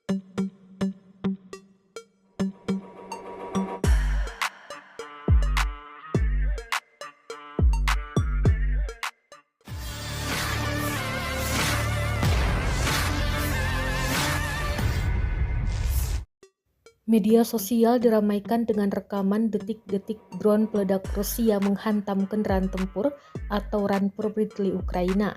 Media sosial diramaikan dengan rekaman detik-detik drone peledak Rusia menghantam kendaraan tempur atau Rampur Bridley Ukraina.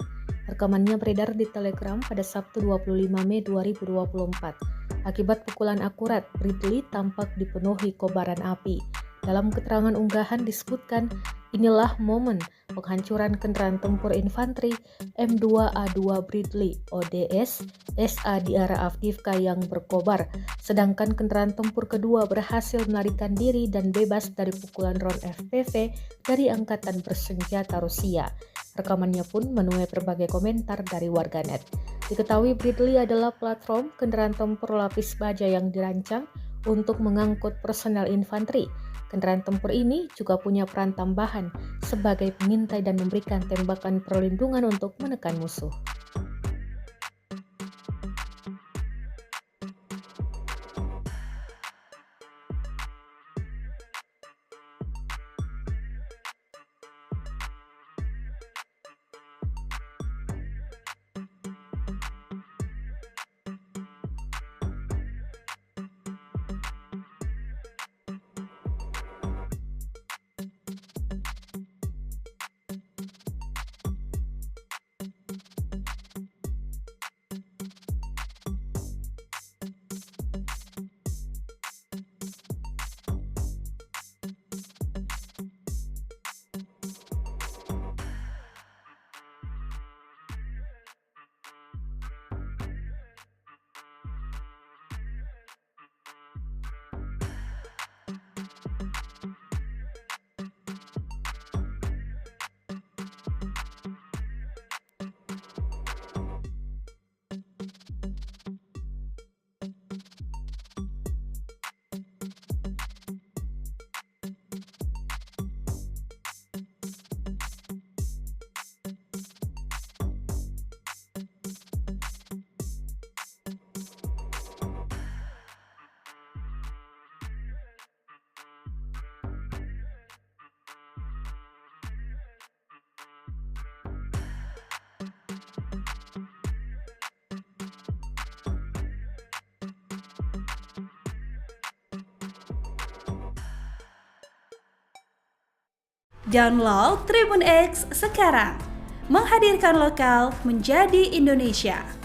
Rekamannya beredar di Telegram pada Sabtu 25 Mei 2024. Akibat pukulan akurat, Bridley tampak dipenuhi kobaran api. Dalam keterangan unggahan disebutkan, inilah momen penghancuran kendaraan tempur infanteri M2A2 Bridley ODS SA di arah Avdiivka yang berkobar, sedangkan kendaraan tempur kedua berhasil melarikan diri dan bebas dari pukulan drone FPV dari angkatan bersenjata Rusia. Rekamannya pun menuai berbagai komentar dari warganet. Diketahui Bridley adalah platform kendaraan tempur lapis baja yang dirancang untuk mengangkut personel infanteri. Kendaraan tempur ini juga punya peran tambahan sebagai pengintai dan memberikan tembakan perlindungan untuk menekan musuh. Download Tribun X sekarang, menghadirkan lokal menjadi Indonesia.